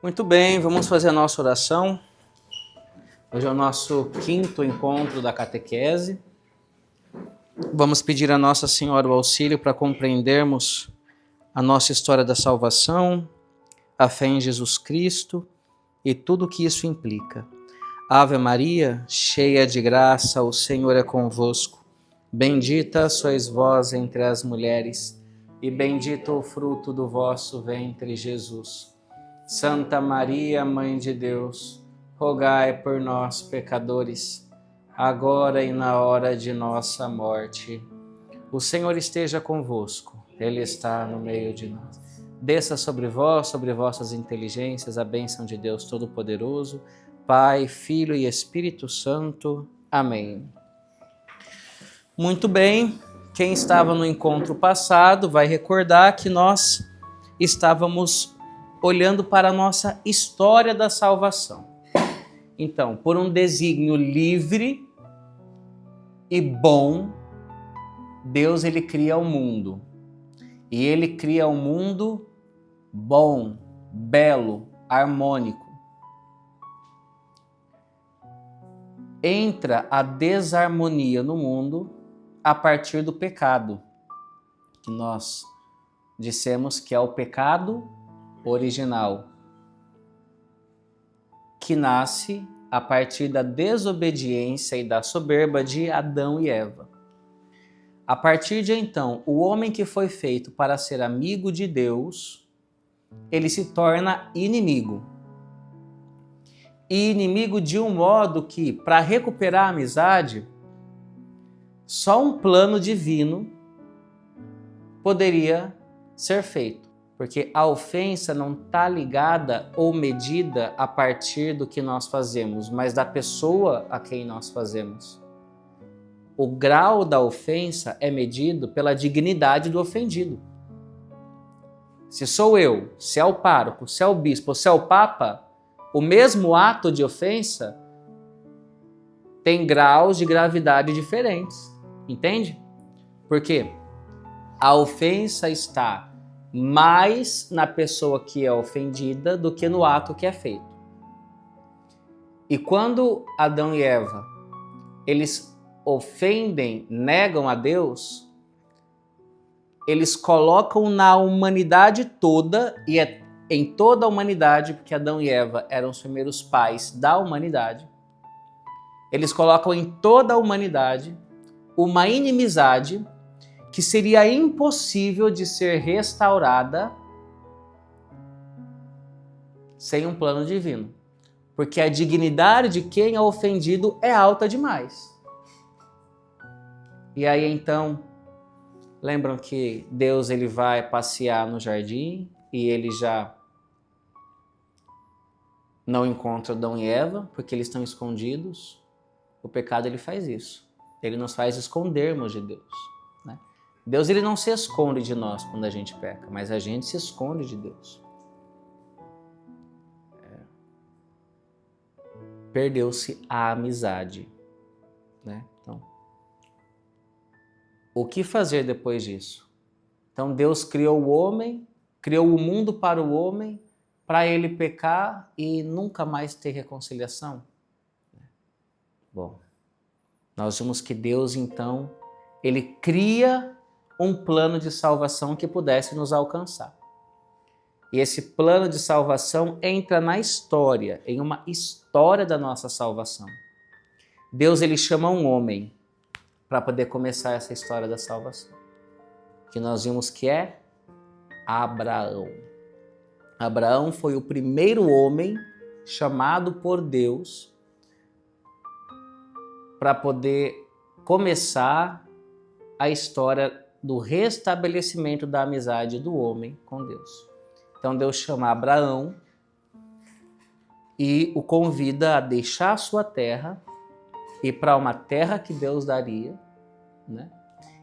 Muito bem, vamos fazer a nossa oração. Hoje é o nosso 5º encontro da catequese. Vamos pedir a Nossa Senhora o auxílio para compreendermos a nossa história da salvação, a fé em Jesus Cristo e tudo o que isso implica. Ave Maria, cheia de graça, o Senhor é convosco. Bendita sois vós entre as mulheres, e bendito o fruto do vosso ventre, Jesus. Santa Maria, Mãe de Deus, rogai por nós, pecadores, agora e na hora de nossa morte. O Senhor esteja convosco, Ele está no meio de nós. Desça sobre vós, sobre vossas inteligências, a bênção de Deus Todo-Poderoso, Pai, Filho e Espírito Santo. Amém. Muito bem, quem estava no encontro passado vai recordar que nós estávamos olhando para a nossa história da salvação. Então, por um desígnio livre e bom, Deus ele cria o mundo. E ele cria um mundo bom, belo, harmônico. Entra a desarmonia no mundo a partir do pecado, que nós dissemos que é o pecado original, que nasce a partir da desobediência e da soberba de Adão e Eva. A partir de então, o homem que foi feito para ser amigo de Deus, ele se torna inimigo. E inimigo de um modo que, para recuperar a amizade, só um plano divino poderia ser feito. Porque a ofensa não está ligada ou medida a partir do que nós fazemos, mas da pessoa a quem nós fazemos. O grau da ofensa é medido pela dignidade do ofendido. Se sou eu, se é o pároco, se é o bispo, se é o papa, o mesmo ato de ofensa tem graus de gravidade diferentes. Entende? Porque a ofensa está mais na pessoa que é ofendida do que no ato que é feito. E quando Adão e Eva, eles ofendem, negam a Deus, eles colocam na humanidade toda, e é em toda a humanidade, porque Adão e Eva eram os primeiros pais da humanidade, eles colocam em toda a humanidade uma inimizade que seria impossível de ser restaurada sem um plano divino. Porque a dignidade de quem é ofendido é alta demais. E aí então, lembram que Deus ele vai passear no jardim e ele já não encontra Adão e Eva porque eles estão escondidos. O pecado ele faz isso. Ele nos faz escondermos de Deus. Né? Deus ele não se esconde de nós quando a gente peca, mas a gente se esconde de Deus. Perdeu-se a amizade. Né? Então, o que fazer depois disso? Então Deus criou o homem, criou o mundo para o homem, para ele pecar e nunca mais ter reconciliação? Bom, nós vimos que Deus então, ele cria um plano de salvação que pudesse nos alcançar. E esse plano de salvação entra na história, em uma história da nossa salvação. Deus ele chama um homem para poder começar essa história da salvação. Que nós vimos que é Abraão. Abraão foi o primeiro homem chamado por Deus para poder começar a história do restabelecimento da amizade do homem com Deus. Então Deus chama Abraão e o convida a deixar a sua terra e para uma terra que Deus daria, né?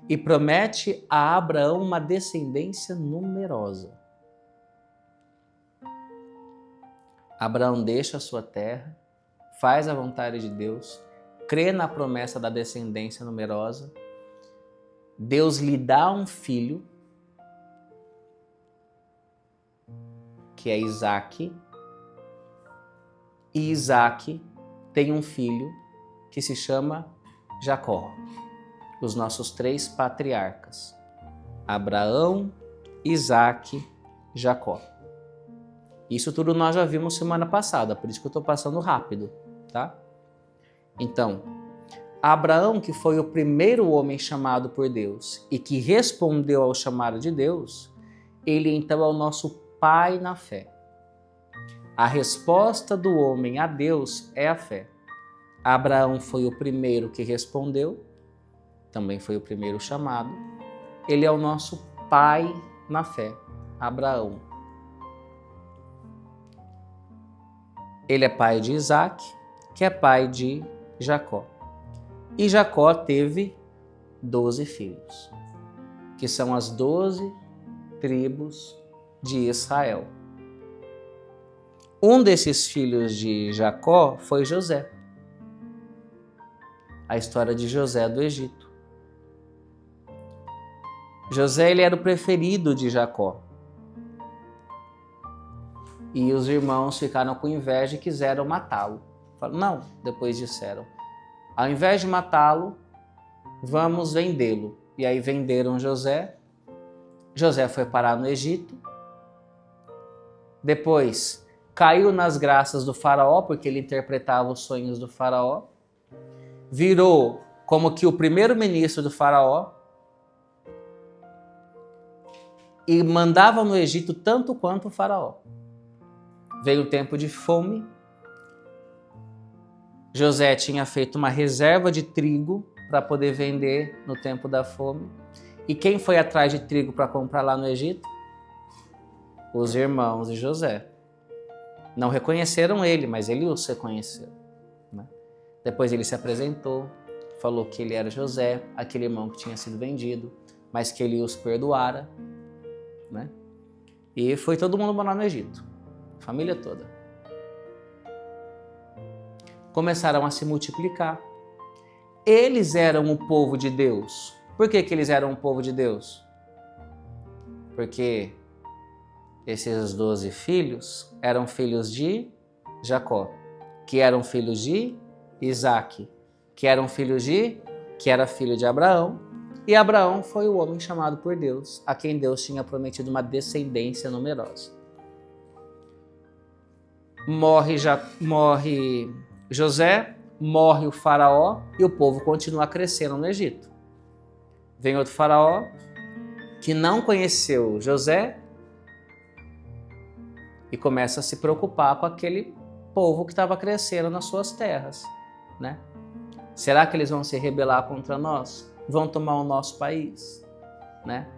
E promete a Abraão uma descendência numerosa. Abraão deixa a sua terra, faz a vontade de Deus, crê na promessa da descendência numerosa. Deus lhe dá um filho, que é Isaque, e Isaac tem um filho que se chama Jacó. Os nossos 3 patriarcas: Abraão, Isaac, Jacó. Isso tudo nós já vimos semana passada, por isso que eu estou passando rápido, tá? Então, Abraão, que foi o primeiro homem chamado por Deus e que respondeu ao chamado de Deus, ele então é o nosso pai na fé. A resposta do homem a Deus é a fé. Abraão foi o primeiro que respondeu, também foi o primeiro chamado. Ele é o nosso pai na fé, Abraão. Ele é pai de Isaac, que é pai de Jacó. E Jacó teve 12 filhos, que são as 12 tribos de Israel. Um desses filhos de Jacó foi José. A história de José do Egito. José, ele era o preferido de Jacó. E os irmãos ficaram com inveja e quiseram matá-lo. Falaram, não, depois disseram, ao invés de matá-lo, vamos vendê-lo. E aí venderam José. José foi parar no Egito. Depois caiu nas graças do faraó, porque ele interpretava os sonhos do faraó. Virou como que o primeiro-ministro do faraó. E mandava no Egito tanto quanto o faraó. Veio o tempo de fome. José tinha feito uma reserva de trigo para poder vender no tempo da fome. E quem foi atrás de trigo para comprar lá no Egito? Os irmãos de José. Não reconheceram ele, mas ele os reconheceu, né? Depois ele se apresentou, falou que ele era José, aquele irmão que tinha sido vendido, mas que ele os perdoara, né? E foi todo mundo morar no Egito, a família toda. Começaram a se multiplicar. Eles eram o povo de Deus. Por que eles eram o povo de Deus? Porque esses 12 filhos eram filhos de Jacó, que eram filhos de Isaac, que era filho de Abraão, e Abraão foi o homem chamado por Deus, a quem Deus tinha prometido uma descendência numerosa. Morre José, morre o faraó e o povo continua crescendo no Egito. Vem outro faraó que não conheceu José e começa a se preocupar com aquele povo que estava crescendo nas suas terras, né? Será que eles vão se rebelar contra nós? Vão tomar o nosso país, né?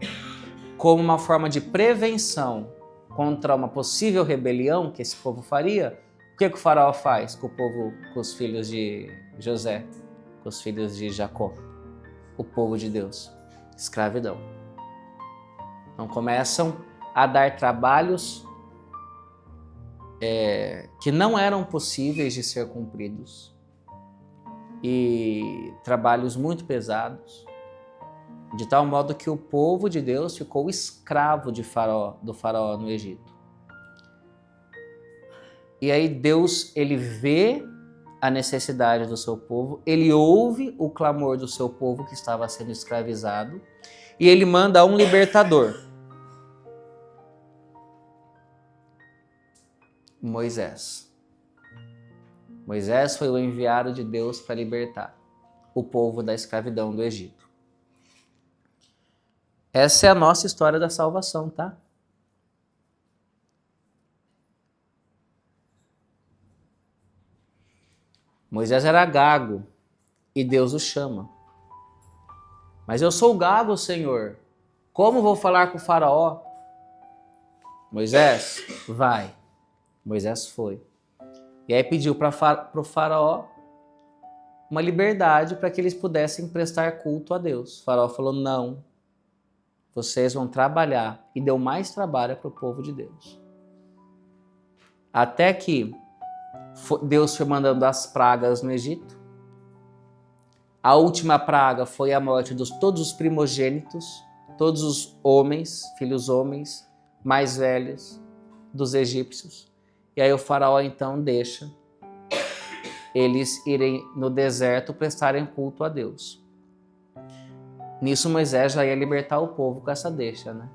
Como uma forma de prevenção contra uma possível rebelião que esse povo faria, o que o faraó faz com o povo, com os filhos de José, com os filhos de Jacó, o povo de Deus? Escravidão. Então começam a dar trabalhos que não eram possíveis de ser cumpridos, e trabalhos muito pesados, de tal modo que o povo de Deus ficou escravo do faraó no Egito. E aí Deus, ele vê a necessidade do seu povo, ele ouve o clamor do seu povo que estava sendo escravizado, e ele manda um libertador, Moisés. Moisés foi o enviado de Deus para libertar o povo da escravidão do Egito. Essa é a nossa história da salvação, tá? Moisés era gago e Deus o chama. Mas eu sou gago, Senhor. Como vou falar com o faraó? Moisés, vai. Moisés foi. E aí pediu para o faraó uma liberdade para que eles pudessem prestar culto a Deus. O faraó falou, não, vocês vão trabalhar. E deu mais trabalho para o povo de Deus. Até que Deus foi mandando as pragas no Egito. A última praga foi a morte de todos os primogênitos, todos os homens, filhos homens, mais velhos dos egípcios. E aí o faraó então deixa eles irem no deserto prestarem culto a Deus. Nisso Moisés já ia libertar o povo com essa deixa, né?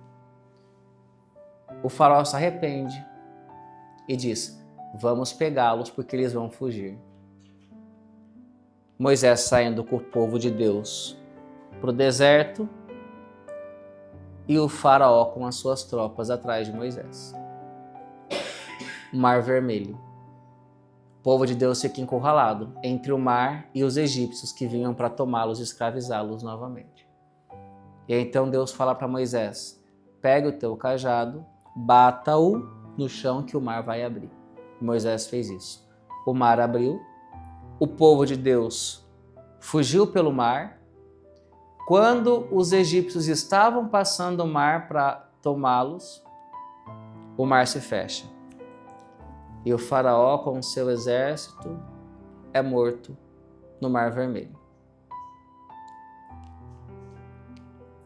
O faraó se arrepende e diz: vamos pegá-los porque eles vão fugir. Moisés saindo com o povo de Deus para o deserto e o faraó com as suas tropas atrás de Moisés. Mar Vermelho. O povo de Deus fica encurralado entre o mar e os egípcios que vinham para tomá-los e escravizá-los novamente. E aí, então Deus fala para Moisés: pega o teu cajado, bata-o no chão que o mar vai abrir. Moisés fez isso. O mar abriu, o povo de Deus fugiu pelo mar. Quando os egípcios estavam passando o mar para tomá-los, o mar se fecha. E o faraó com o seu exército é morto no Mar Vermelho.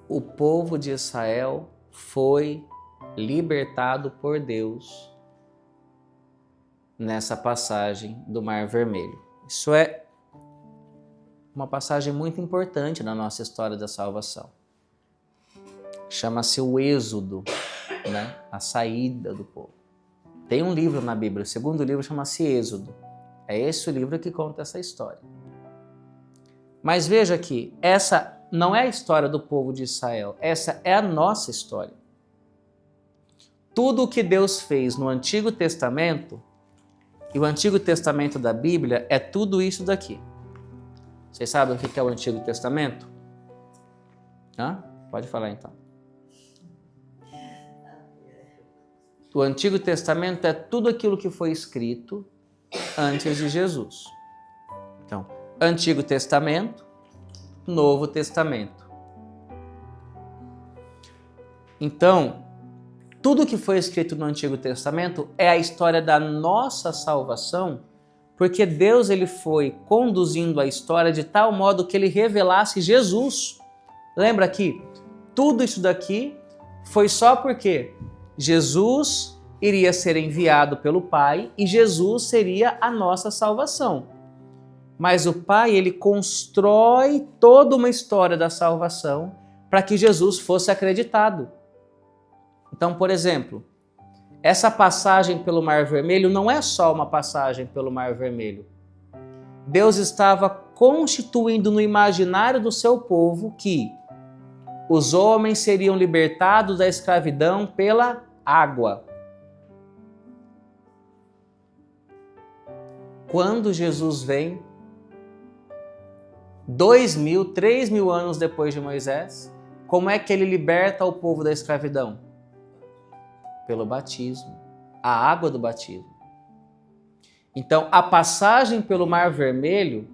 O povo de Israel foi libertado por Deus nessa passagem do Mar Vermelho. Isso é uma passagem muito importante na nossa história da salvação. Chama-se o Êxodo, né? A saída do povo. Tem um livro na Bíblia, o segundo livro chama-se Êxodo. É esse o livro que conta essa história. Mas veja que essa não é a história do povo de Israel, essa é a nossa história. Tudo o que Deus fez no Antigo Testamento, e o Antigo Testamento da Bíblia é tudo isso daqui. Vocês sabem o que é o Antigo Testamento? Pode falar então. O Antigo Testamento é tudo aquilo que foi escrito antes de Jesus. Então, Antigo Testamento, Novo Testamento. Então, tudo que foi escrito no Antigo Testamento é a história da nossa salvação, porque Deus ele foi conduzindo a história de tal modo que ele revelasse Jesus. Lembra que tudo isso daqui foi só porque Jesus iria ser enviado pelo Pai e Jesus seria a nossa salvação. Mas o Pai, ele constrói toda uma história da salvação para que Jesus fosse acreditado. Então, por exemplo, essa passagem pelo Mar Vermelho não é só uma passagem pelo Mar Vermelho. Deus estava constituindo no imaginário do seu povo que os homens seriam libertados da escravidão pela água. Quando Jesus vem, 2.000, 3.000 anos depois de Moisés, como é que ele liberta o povo da escravidão? Pelo batismo, a água do batismo. Então, a passagem pelo Mar Vermelho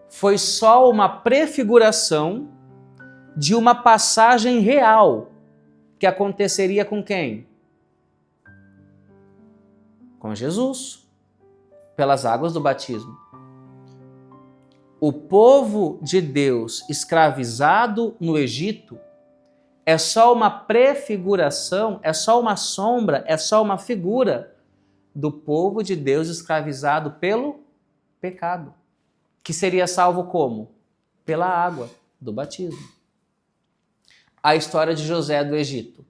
foi só uma prefiguração de uma passagem real que aconteceria com quem? Com Jesus, pelas águas do batismo. O povo de Deus escravizado no Egito é só uma prefiguração, é só uma sombra, é só uma figura do povo de Deus escravizado pelo pecado, que seria salvo como? Pela água do batismo. A história de José do Egito,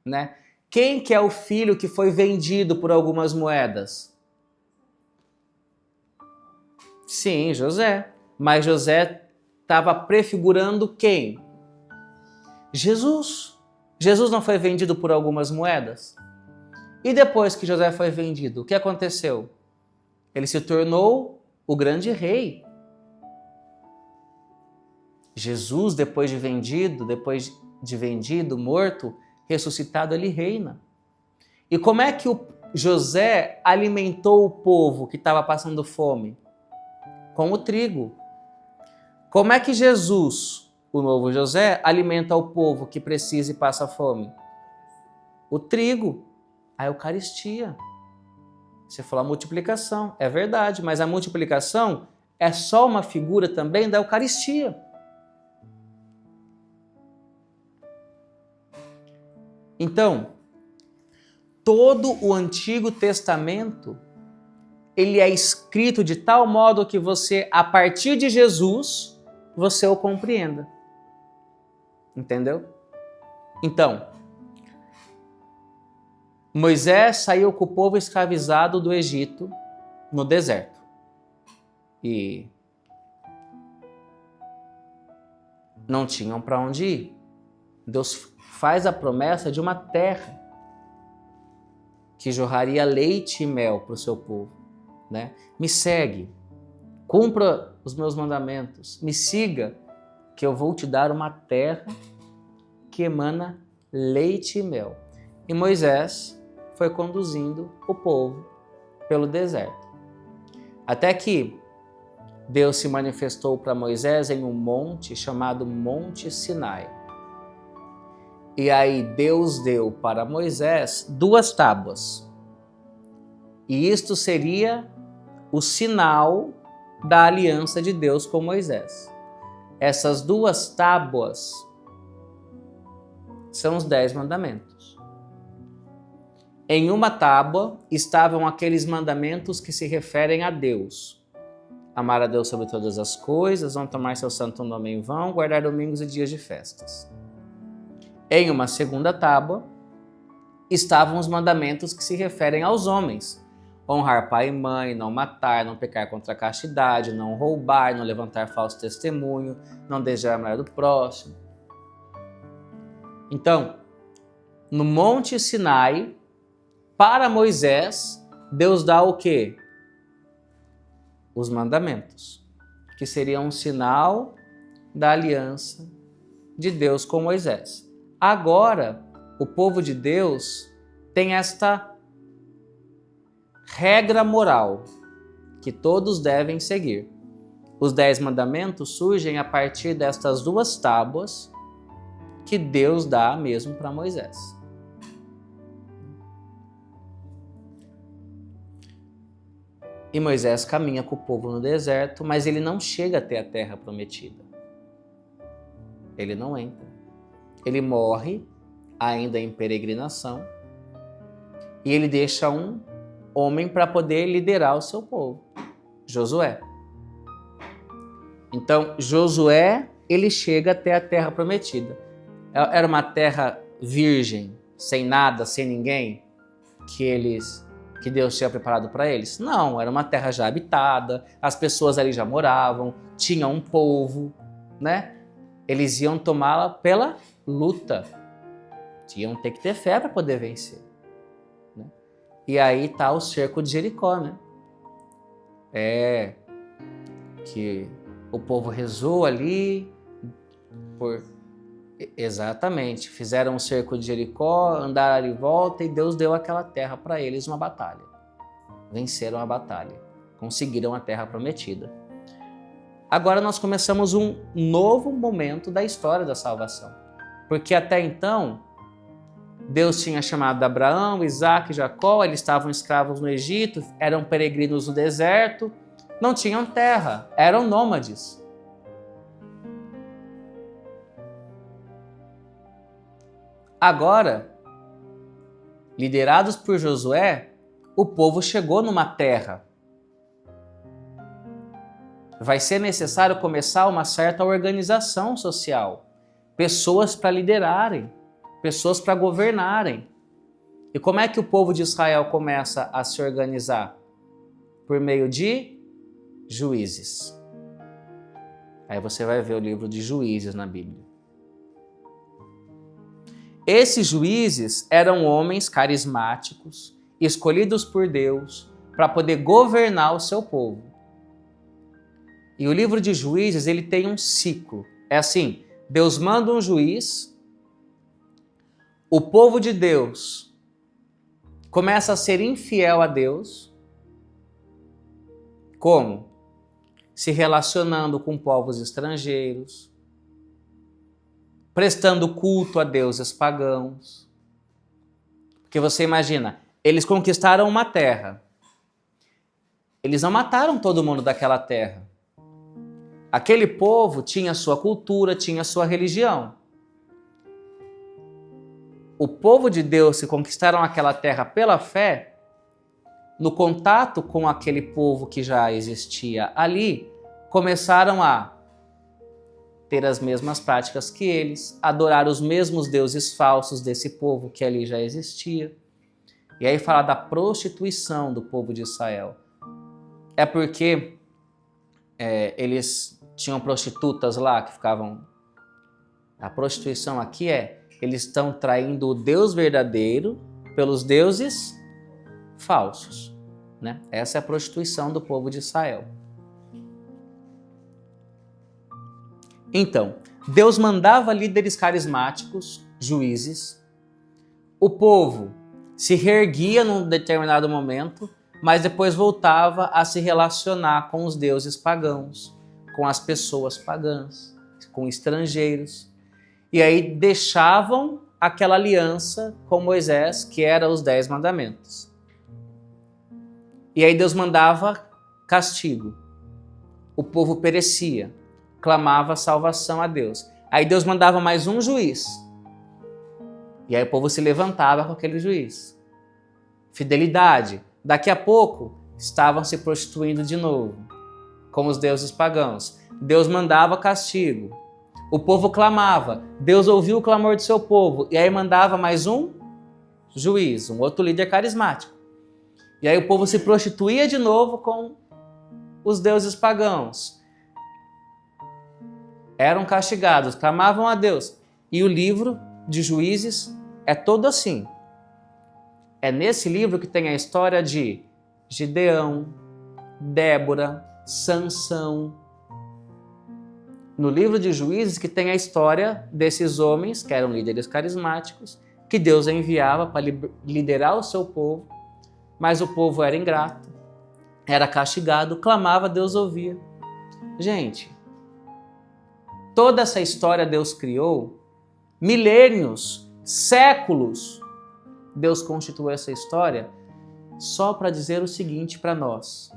né? Quem que é o filho que foi vendido por algumas moedas? Sim, José. Mas José estava prefigurando quem? Jesus. Jesus não foi vendido por algumas moedas? E depois que José foi vendido, o que aconteceu? Ele se tornou o grande rei. Jesus, depois de vendido, morto, ressuscitado, ele reina. E como é que o José alimentou o povo que estava passando fome? Com o trigo. Como é que Jesus, o novo José, alimenta o povo que precisa e passa fome? O trigo, a Eucaristia. Você falou a multiplicação, é verdade, mas a multiplicação é só uma figura também da Eucaristia. Então, todo o Antigo Testamento, ele é escrito de tal modo que você, a partir de Jesus, você o compreenda. Entendeu? Então, Moisés saiu com o povo escravizado do Egito no deserto. E não tinham para onde ir. Deus faz a promessa de uma terra que jorraria leite e mel para o seu povo, né? Me segue, cumpra os meus mandamentos, me siga, que eu vou te dar uma terra que emana leite e mel. E Moisés foi conduzindo o povo pelo deserto. Até que Deus se manifestou para Moisés em um monte chamado Monte Sinai. E aí Deus deu para Moisés 2 tábuas. E isto seria o sinal da aliança de Deus com Moisés. Essas 2 tábuas são os 10 mandamentos. Em uma tábua estavam aqueles mandamentos que se referem a Deus. Amar a Deus sobre todas as coisas, não tomar seu santo nome em vão, guardar domingos e dias de festas. Em uma segunda tábua estavam os mandamentos que se referem aos homens. Honrar pai e mãe, não matar, não pecar contra a castidade, não roubar, não levantar falso testemunho, não desejar a mulher do próximo. Então, no Monte Sinai, para Moisés, Deus dá o quê? Os mandamentos, que seriam um sinal da aliança de Deus com Moisés. Agora, o povo de Deus tem esta regra moral que todos devem seguir. Os 10 mandamentos surgem a partir destas 2 tábuas que Deus dá mesmo para Moisés. E Moisés caminha com o povo no deserto, mas ele não chega até a terra prometida. Ele não entra. Ele morre, ainda em peregrinação, e ele deixa um homem para poder liderar o seu povo, Josué. Então, Josué, ele chega até a terra prometida. Era uma terra virgem, sem nada, sem ninguém, que Deus tinha preparado para eles? Não, era uma terra já habitada, as pessoas ali já moravam, tinha um povo, né? Eles iam tomá-la pela luta. Tinham que ter fé para poder vencer. Né? E aí está o cerco de Jericó, né? Que o povo rezou ali Exatamente. Fizeram um cerco de Jericó, andaram ali em volta e Deus deu aquela terra para eles, uma batalha. Venceram a batalha. Conseguiram a terra prometida. Agora nós começamos um novo momento da história da salvação. Porque até então, Deus tinha chamado Abraão, Isaac e Jacó, eles estavam escravos no Egito, eram peregrinos no deserto, não tinham terra, eram nômades. Agora, liderados por Josué, o povo chegou numa terra. Vai ser necessário começar uma certa organização social. Pessoas para liderarem, pessoas para governarem. E como é que o povo de Israel começa a se organizar? Por meio de juízes. Aí você vai ver o livro de Juízes na Bíblia. Esses juízes eram homens carismáticos, escolhidos por Deus para poder governar o seu povo. E o livro de Juízes, ele tem um ciclo. É assim, Deus manda um juiz, o povo de Deus começa a ser infiel a Deus. Como? Se relacionando com povos estrangeiros, prestando culto a deuses pagãos. Porque você imagina, eles conquistaram uma terra. Eles não mataram todo mundo daquela terra. Aquele povo tinha sua cultura, tinha sua religião. O povo de Deus, que conquistaram aquela terra pela fé, no contato com aquele povo que já existia ali, começaram a ter as mesmas práticas que eles, adorar os mesmos deuses falsos desse povo que ali já existia. E aí fala da prostituição do povo de Israel. É porque eles tinham prostitutas lá que ficavam... A prostituição aqui eles estão traindo o Deus verdadeiro pelos deuses falsos, né? Essa é a prostituição do povo de Israel. Então, Deus mandava líderes carismáticos, juízes. O povo se reerguia num determinado momento, mas depois voltava a se relacionar com os deuses pagãos, com as pessoas pagãs, com estrangeiros. E aí deixavam aquela aliança com Moisés, que era os 10 mandamentos. E aí Deus mandava castigo. O povo perecia, clamava salvação a Deus. Aí Deus mandava mais um juiz. E aí o povo se levantava com aquele juiz. Fidelidade. Daqui a pouco estavam se prostituindo de novo, com os deuses pagãos. Deus mandava castigo. O povo clamava. Deus ouviu o clamor do seu povo. E aí mandava mais um juiz, um outro líder carismático. E aí o povo se prostituía de novo com os deuses pagãos. Eram castigados, clamavam a Deus. E o livro de Juízes é todo assim. É nesse livro que tem a história de Gideão, Débora, Sansão. No livro de Juízes que tem a história desses homens, que eram líderes carismáticos, que Deus enviava para liderar o seu povo, mas o povo era ingrato, era castigado, clamava, Deus ouvia. Gente, toda essa história Deus criou, milênios, séculos, Deus constituiu essa história só para dizer o seguinte para nós: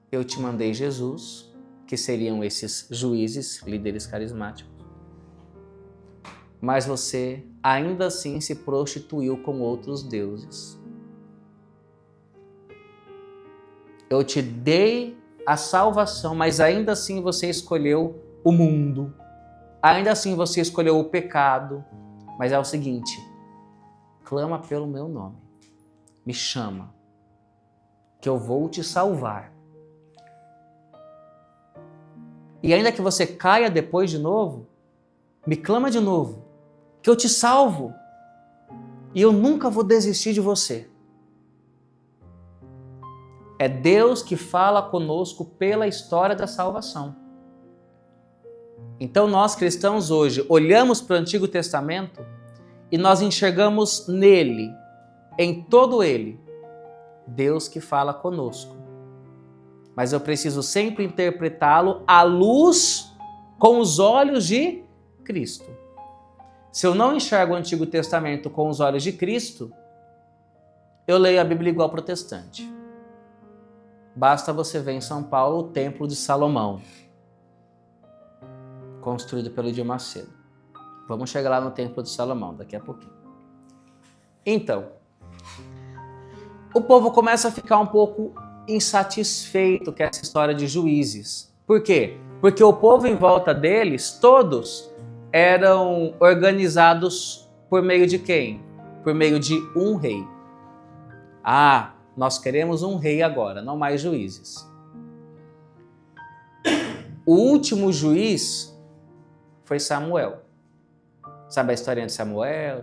eu te mandei Jesus, que seriam esses juízes, líderes carismáticos, mas você ainda assim se prostituiu com outros deuses. Eu te dei a salvação, mas ainda assim você escolheu o mundo, ainda assim você escolheu o pecado. Mas é o seguinte: clama pelo meu nome, me chama, que eu vou te salvar. E ainda que você caia depois de novo, me clama de novo, que eu te salvo. E eu nunca vou desistir de você. É Deus que fala conosco pela história da salvação. Então nós cristãos hoje olhamos para o Antigo Testamento e nós enxergamos nele, em todo ele, Deus que fala conosco. Mas eu preciso sempre interpretá-lo à luz, com os olhos de Cristo. Se eu não enxergo o Antigo Testamento com os olhos de Cristo, eu leio a Bíblia igual protestante. Basta você ver em São Paulo o Templo de Salomão, construído pelo Edir Macedo. Vamos chegar lá no Templo de Salomão daqui a pouquinho. Então, o povo começa a ficar um pouco insatisfeito com essa história de juízes. Por quê? Porque o povo em volta deles, todos, eram organizados por meio de quem? Por meio de um rei. Ah, nós queremos um rei agora, não mais juízes. O último juiz foi Samuel. Sabe a historinha de Samuel?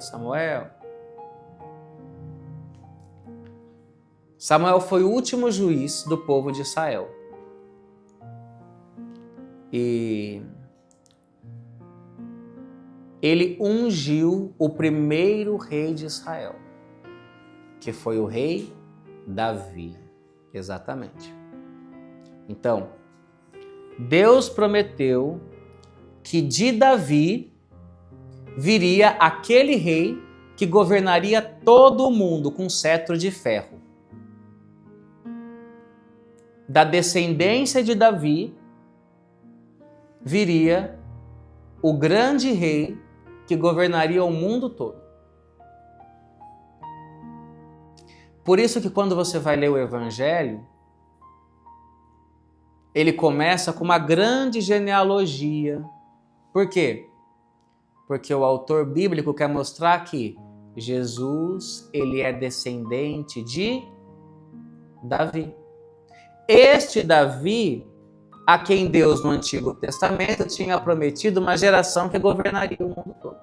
Samuel foi o último juiz do povo de Israel. E ele ungiu o primeiro rei de Israel, que foi o rei Davi. Exatamente. Então, Deus prometeu que de Davi viria aquele rei que governaria todo o mundo com cetro de ferro. Da descendência de Davi viria o grande rei que governaria o mundo todo. Por isso que quando você vai ler o Evangelho, ele começa com uma grande genealogia. Por quê? Porque o autor bíblico quer mostrar que Jesus, ele é descendente de Davi. Este Davi, a quem Deus no Antigo Testamento tinha prometido uma geração que governaria o mundo todo.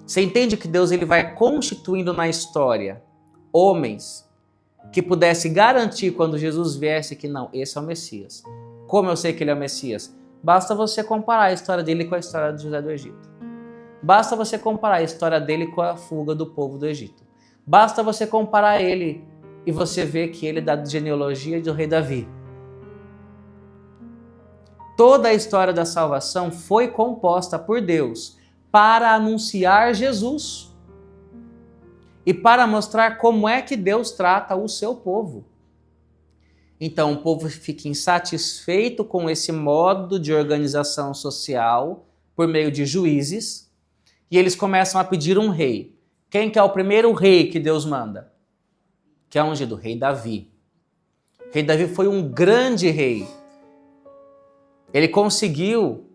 Você entende que Deus ele vai constituindo na história homens que pudesse garantir quando Jesus viesse que não, esse é o Messias. Como eu sei que ele é o Messias? Basta você comparar a história dele com a história de José do Egito. Basta você comparar a história dele com a fuga do povo do Egito. Basta você comparar ele e você vê que ele é da genealogia do rei Davi. Toda a história da salvação foi composta por Deus para anunciar Jesus e para mostrar como é que Deus trata o seu povo. Então o povo fica insatisfeito com esse modo de organização social por meio de juízes e eles começam a pedir um rei. Quem que é o primeiro rei que Deus manda? Que é ungido, rei Davi. O rei Davi foi um grande rei. Ele conseguiu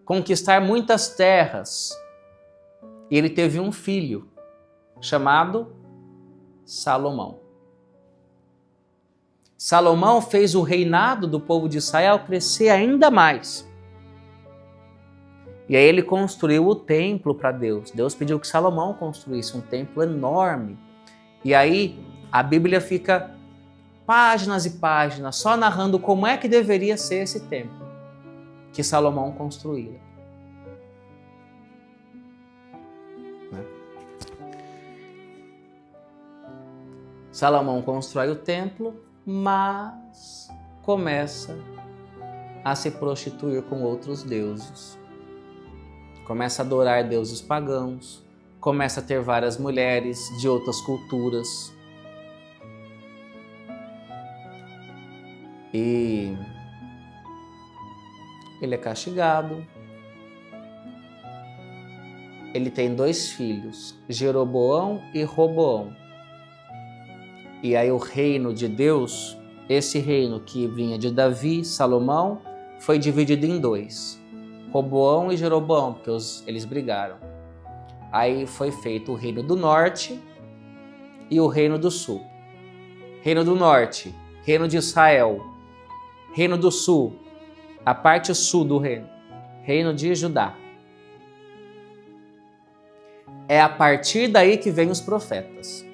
conquistar muitas terras. E ele teve um filho chamado Salomão. Salomão fez o reinado do povo de Israel crescer ainda mais. E aí ele construiu o templo para Deus. Deus pediu que Salomão construísse um templo enorme. E aí a Bíblia fica páginas e páginas só narrando como é que deveria ser esse templo que Salomão construía. Salomão constrói o templo, mas começa a se prostituir com outros deuses. Começa a adorar deuses pagãos, começa a ter várias mulheres de outras culturas. E ele é castigado. Ele tem 2 filhos, Jeroboão e Roboão. E aí o reino de Deus, esse reino que vinha de Davi, Salomão, foi dividido em 2. Roboão e Jeroboão, porque eles brigaram. Aí foi feito o reino do norte e o reino do sul. Reino do norte, reino de Israel. Reino do sul, a parte sul do reino, reino de Judá. É a partir daí que vem os profetas.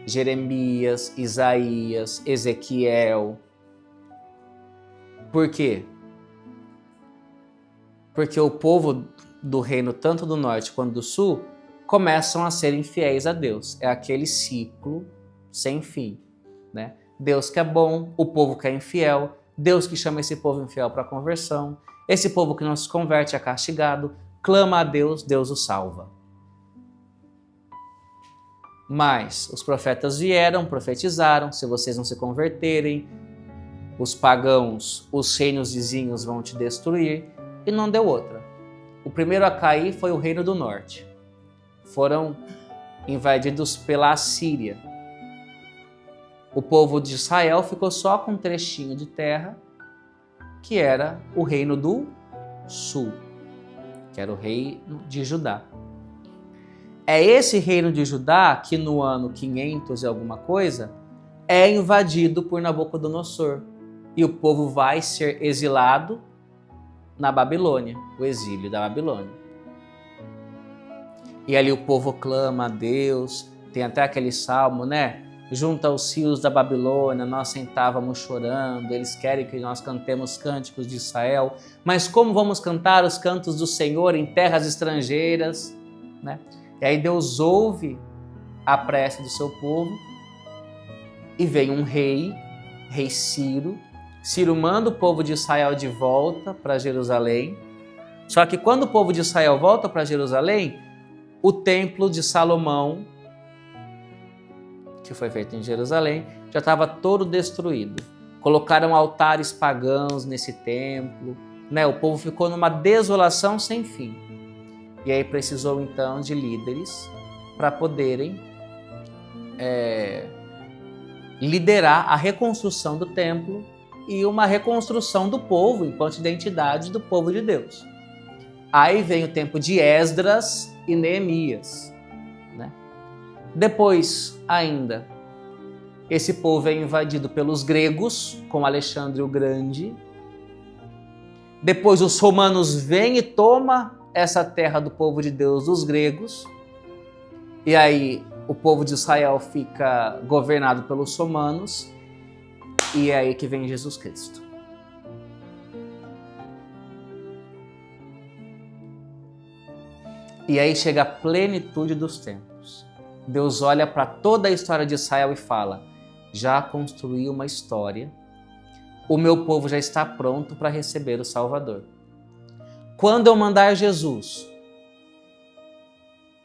Jeremias, Isaías, Ezequiel. Por quê? Porque o povo do reino, tanto do norte quanto do sul, começam a ser infiéis a Deus. É aquele ciclo sem fim, né? Deus que é bom, o povo que é infiel, Deus que chama esse povo infiel para conversão, esse povo que não se converte é castigado, clama a Deus, Deus o salva. Mas os profetas vieram, profetizaram, se vocês não se converterem, os pagãos, os reinos vizinhos vão te destruir, e não deu outra. O primeiro a cair foi o reino do norte. Foram invadidos pela Assíria. O povo de Israel ficou só com um trechinho de terra, que era o reino do sul, que era o rei de Judá. É esse reino de Judá que no ano 500 e alguma coisa é invadido por Nabucodonosor e o povo vai ser exilado na Babilônia, o exílio da Babilônia. E ali o povo clama a Deus, tem até aquele salmo, né? Junto aos rios da Babilônia, nós sentávamos chorando, eles querem que nós cantemos cânticos de Israel, mas como vamos cantar os cantos do Senhor em terras estrangeiras, né? E aí Deus ouve a prece do seu povo e vem um rei Ciro. Ciro manda o povo de Israel de volta para Jerusalém. Só que quando o povo de Israel volta para Jerusalém, o templo de Salomão, que foi feito em Jerusalém, já estava todo destruído. Colocaram altares pagãos nesse templo, né? O povo ficou numa desolação sem fim. E aí precisou então de líderes para poderem liderar a reconstrução do templo e uma reconstrução do povo enquanto identidade do povo de Deus. Aí vem o tempo de Esdras e Neemias, né? Depois ainda, esse povo é invadido pelos gregos, com Alexandre o Grande. Depois os romanos vêm e tomam essa terra do povo de Deus, dos gregos. E aí o povo de Israel fica governado pelos romanos. E é aí que vem Jesus Cristo. E aí chega a plenitude dos tempos. Deus olha para toda a história de Israel e fala: já construí uma história, o meu povo já está pronto para receber o Salvador. Quando eu mandar Jesus,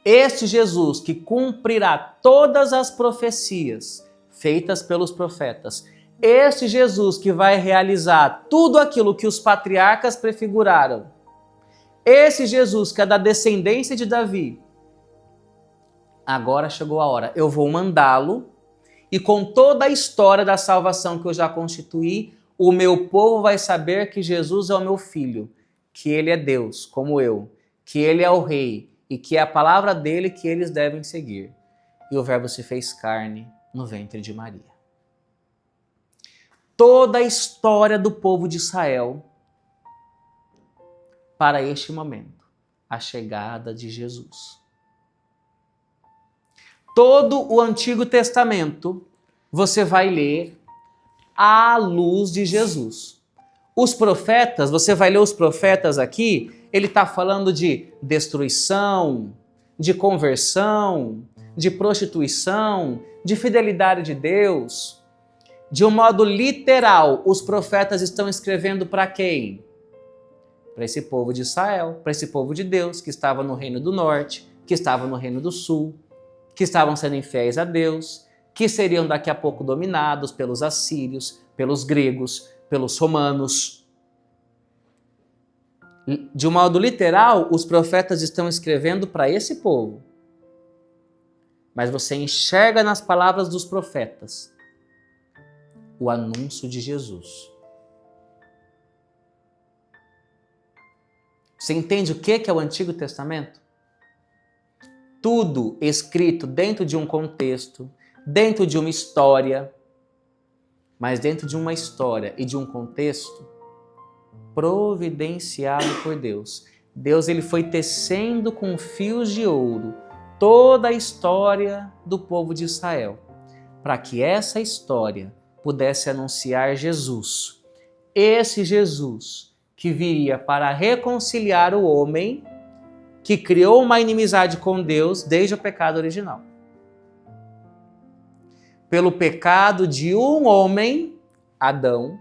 este Jesus que cumprirá todas as profecias feitas pelos profetas, este Jesus que vai realizar tudo aquilo que os patriarcas prefiguraram, esse Jesus que é da descendência de Davi, agora chegou a hora, eu vou mandá-lo e com toda a história da salvação que eu já constituí, o meu povo vai saber que Jesus é o meu filho, que ele é Deus, como eu, que ele é o rei e que é a palavra dele que eles devem seguir. E o Verbo se fez carne no ventre de Maria. Toda a história do povo de Israel para este momento, a chegada de Jesus. Todo o Antigo Testamento você vai ler à luz de Jesus. Os profetas, você vai ler os profetas aqui, ele está falando de destruição, de conversão, de prostituição, de fidelidade de Deus. De um modo literal, os profetas estão escrevendo para quem? Para esse povo de Israel, para esse povo de Deus, que estava no Reino do Norte, que estava no Reino do Sul, que estavam sendo infiéis a Deus, que seriam daqui a pouco dominados pelos assírios, pelos gregos, pelos romanos. De um modo literal, os profetas estão escrevendo para esse povo. Mas você enxerga nas palavras dos profetas o anúncio de Jesus. Você entende o que é o Antigo Testamento? Tudo escrito dentro de um contexto, dentro de uma história, mas dentro de uma história e de um contexto providenciado por Deus. Deus ele foi tecendo com fios de ouro toda a história do povo de Israel, para que essa história pudesse anunciar Jesus. Esse Jesus que viria para reconciliar o homem que criou uma inimizade com Deus desde o pecado original. Pelo pecado de um homem, Adão,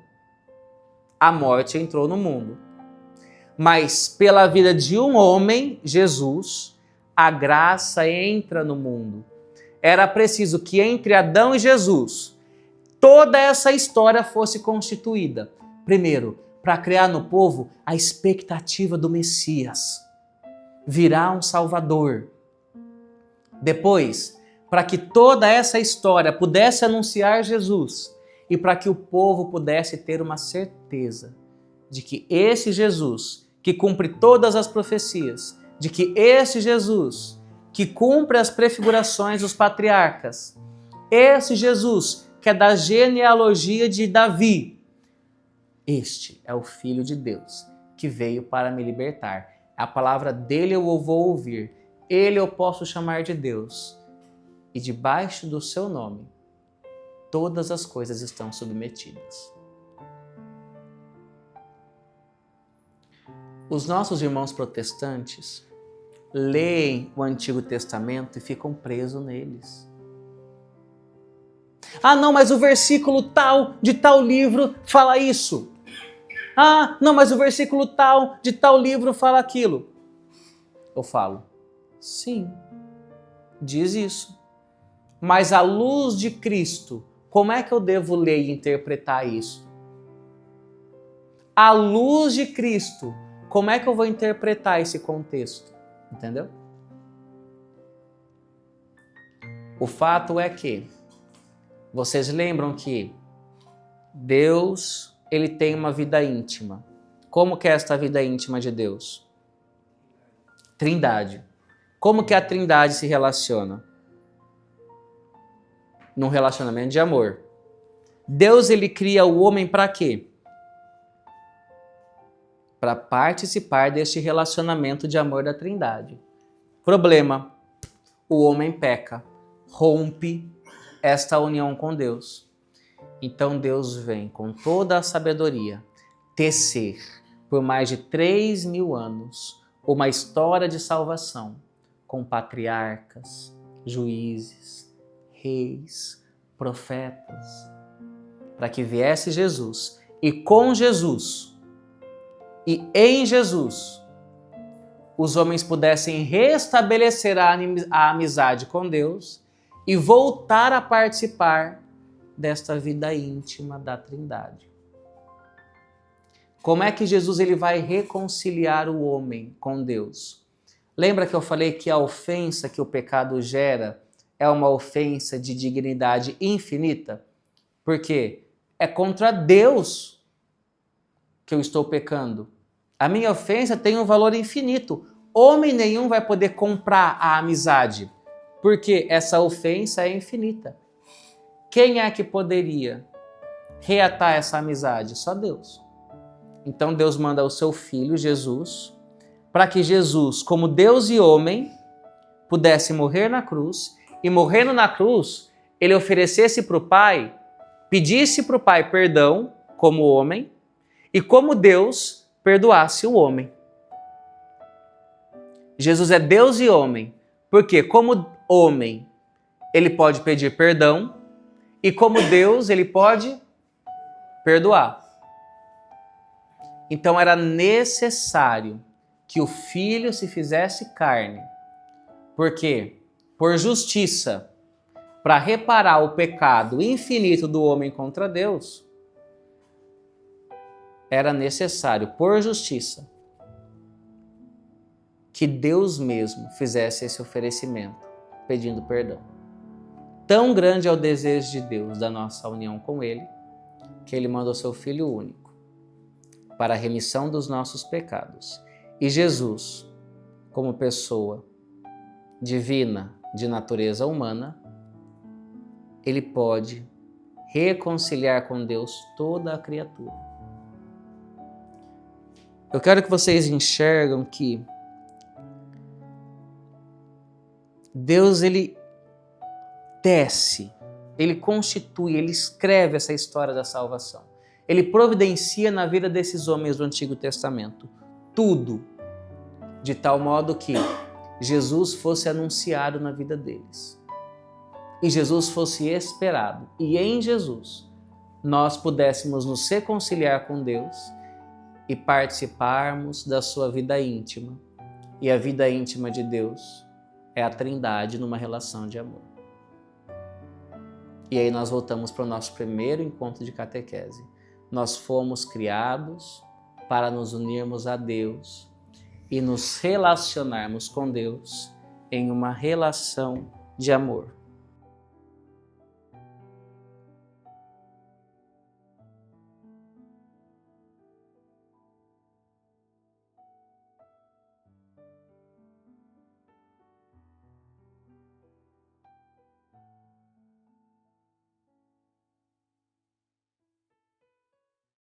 a morte entrou no mundo. Mas pela vida de um homem, Jesus, a graça entra no mundo. Era preciso que entre Adão e Jesus, toda essa história fosse constituída. Primeiro, para criar no povo a expectativa do Messias. Virá um Salvador. Depois, para que toda essa história pudesse anunciar Jesus e para que o povo pudesse ter uma certeza de que esse Jesus, que cumpre todas as profecias, de que esse Jesus, que cumpre as prefigurações dos patriarcas, esse Jesus, que é da genealogia de Davi, este é o Filho de Deus, que veio para me libertar. A palavra dele eu vou ouvir, ele eu posso chamar de Deus. E debaixo do seu nome, todas as coisas estão submetidas. Os nossos irmãos protestantes leem o Antigo Testamento e ficam presos neles. Ah, não, mas o versículo tal, de tal livro, fala isso. Ah, não, mas o versículo tal, de tal livro, fala aquilo. Eu falo, sim, diz isso. Mas à luz de Cristo, como é que eu devo ler e interpretar isso? À luz de Cristo, como é que eu vou interpretar esse contexto? Entendeu? O fato é que vocês lembram que Deus, ele tem uma vida íntima. Como que é esta vida íntima de Deus? Trindade. Como que a Trindade se relaciona? Num relacionamento de amor. Deus, ele cria o homem para quê? Para participar deste relacionamento de amor da Trindade. Problema: o homem peca, rompe esta união com Deus. Então Deus vem com toda a sabedoria tecer por mais de 3.000 anos uma história de salvação com patriarcas, juízes, reis, profetas, para que viesse Jesus e com Jesus e em Jesus os homens pudessem restabelecer a amizade com Deus e voltar a participar desta vida íntima da Trindade. Como é que Jesus ele vai reconciliar o homem com Deus? Lembra que eu falei que a ofensa que o pecado gera é uma ofensa de dignidade infinita? Porque é contra Deus que eu estou pecando. A minha ofensa tem um valor infinito. Homem nenhum vai poder comprar a amizade, porque essa ofensa é infinita. Quem é que poderia reatar essa amizade? Só Deus. Então Deus manda o seu Filho, Jesus, para que Jesus, como Deus e homem, pudesse morrer na cruz, e morrendo na cruz, ele oferecesse para o Pai, pedisse para o Pai perdão como homem, e como Deus perdoasse o homem. Jesus é Deus e homem, porque como homem, ele pode pedir perdão, e como Deus, ele pode perdoar. Então era necessário que o Filho se fizesse carne. Por quê? Por justiça, para reparar o pecado infinito do homem contra Deus, era necessário, por justiça, que Deus mesmo fizesse esse oferecimento, pedindo perdão. Tão grande é o desejo de Deus da nossa união com Ele, que Ele mandou seu Filho único para a remissão dos nossos pecados. E Jesus, como pessoa divina de natureza humana, Ele pode reconciliar com Deus toda a criatura. Eu quero que vocês enxergam que Deus, ele tece, ele constitui, ele escreve essa história da salvação. Ele providencia na vida desses homens do Antigo Testamento tudo, de tal modo que Jesus fosse anunciado na vida deles. E Jesus fosse esperado. E em Jesus nós pudéssemos nos reconciliar com Deus e participarmos da sua vida íntima. E a vida íntima de Deus é a Trindade numa relação de amor. E aí nós voltamos para o nosso primeiro encontro de catequese. Nós fomos criados para nos unirmos a Deus e nos relacionarmos com Deus em uma relação de amor.